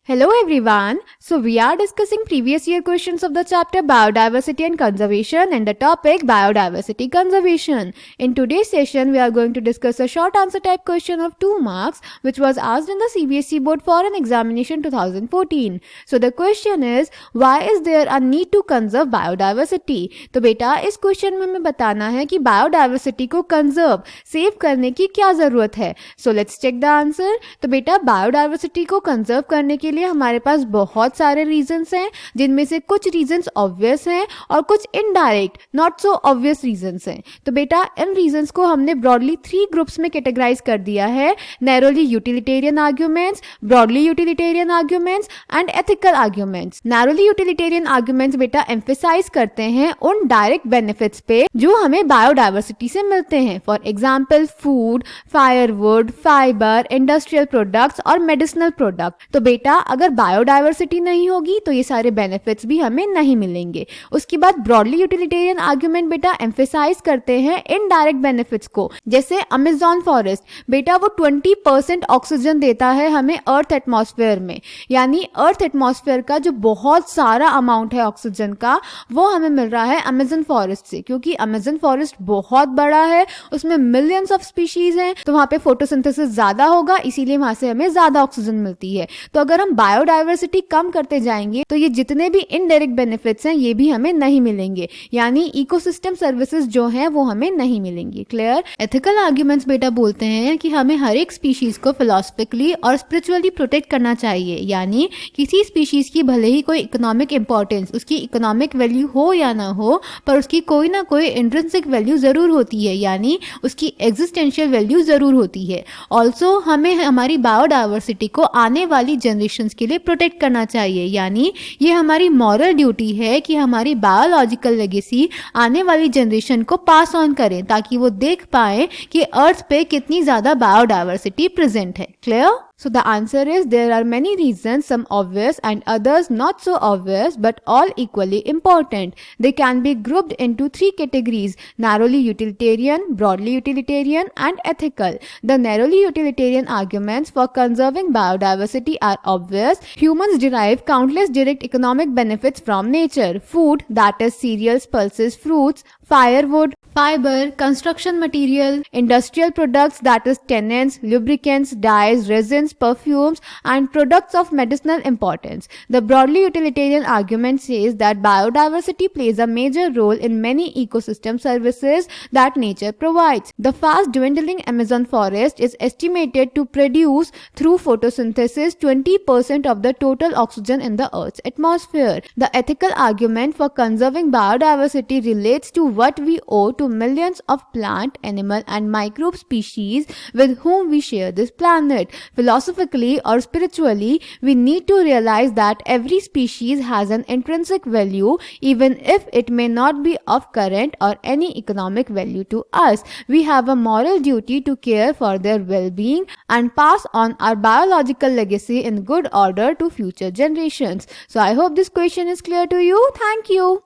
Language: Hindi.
Hello everyone. So we are discussing previous year questions of the chapter Biodiversity and Conservation and the topic Biodiversity Conservation. In today's session we are going to discuss a short answer type question of 2 marks which was asked in the CBSE board for an examination 2014. So the question is, why is there a need to conserve biodiversity? तो बेटा इस क्वेश्चन में हमें बताना है कि बायोडाइवर्सिटी को कंजर्व सेव करने की क्या जरूरत है. So let's check the answer. तो बेटा बायोडाइवर्सिटी को कंजर्व करने के लिए हमारे पास बहुत सारे रीजंस हैं, जिनमें से कुछ रीजंस ऑब्वियस हैं और कुछ indirect not so obvious reasons हैं. तो बेटा इन रीजंस को हमने ब्रॉडली 3 ग्रुप्स में कैटेगराइज कर दिया है: narrowly utilitarian arguments, broadly utilitarian arguments and ethical arguments. Narrowly utilitarian arguments बेटा एम्फेसाइज करते हैं उन डायरेक्ट बेनिफिट्स पे जो हमें बायोडाइवर्सिटी से मिलते हैं. For example food, firewood, fibre, industrial products और मेडिसिनल प्रोडक्ट. तो बेटा अगर बायोडाइवर्सिटी नहीं होगी तो ये सारे बेनिफिट्स भी हमें नहीं मिलेंगे. उसके बाद ब्रॉडली यूटिलिटेरियन आर्ग्यूमेंट बेटा एम्फेसाइज करते हैं इनडायरेक्ट बेनिफिट्स को, जैसे अमेज़न फॉरेस्ट बेटा वो 20% ऑक्सीजन देता है हमें अर्थ एटमॉस्फेयर में. यानी अर्थ एटमॉस्फेयर का जो बहुत सारा अमाउंट है ऑक्सीजन का वो हमें मिल रहा है अमेज़न फॉरेस्ट से, क्योंकि अमेज़न फॉरेस्ट बहुत बड़ा है, उसमें मिलियंस ऑफ स्पीशीज हैं, तो वहां पे फोटोसिंथेसिस ज्यादा होगा, इसीलिए वहां से हमें ज्यादा ऑक्सीजन मिलती है. तो अगर हम बायोडाइवर्सिटी कम करते जाएंगे तो ये जितने भी इनडायरेक्ट बेनिफिट्स हैं ये भी हमें नहीं मिलेंगे, यानी इकोसिस्टम सर्विसेज जो हैं वो हमें नहीं मिलेंगी. क्लियर? एथिकल आर्ग्यूमेंट्स बेटा बोलते हैं कि हमें हर एक स्पीशीज को फिलोसफिकली और स्पिरिचुअली प्रोटेक्ट करना चाहिए. यानी किसी स्पीशीज की भले ही कोई इकोनॉमिक इंपॉर्टेंस, उसकी इकोनॉमिक वैल्यू हो या ना हो, पर उसकी कोई ना कोई इंट्रिंसिक वैल्यू जरूर होती है, यानी उसकी एग्जिस्टेंशियल वैल्यू जरूर होती है. ऑल्सो हमें हमारी बायोडाइवर्सिटी को आने वाली जनरेशंस के लिए प्रोटेक्ट करना चाहिए, यानी ये हमारी मॉरल ड्यूटी है कि हमारी बायोलॉजिकल लेगेसी आने वाली जनरेशन को पास ऑन करें, ताकि वो देख पाए कि अर्थ पे कितनी ज्यादा बायोडाइवर्सिटी प्रेजेंट है. Clear? So the answer is there are many reasons, some obvious and others not so obvious, but all equally important. They can be grouped into 3 categories: narrowly utilitarian, broadly utilitarian and ethical. The narrowly utilitarian arguments for conserving biodiversity are obvious. Humans derive countless direct economic benefits from nature. Food, that is cereals, pulses, fruits, firewood, fiber, construction material, industrial products, that is tannins, lubricants, dyes, resins, perfumes and products of medicinal importance. The broadly utilitarian argument says that biodiversity plays a major role in many ecosystem services that nature provides. The fast dwindling Amazon forest is estimated to produce through photosynthesis 20% of the total oxygen in the Earth's atmosphere. The ethical argument for conserving biodiversity relates to what we owe to millions of plant, animal and microbe species with whom we share this planet. Philosophically or spiritually, we need to realize that every species has an intrinsic value, even if it may not be of current or any economic value to us. We have a moral duty to care for their well-being and pass on our biological legacy in good order to future generations. So I hope this question is clear to you. Thank you.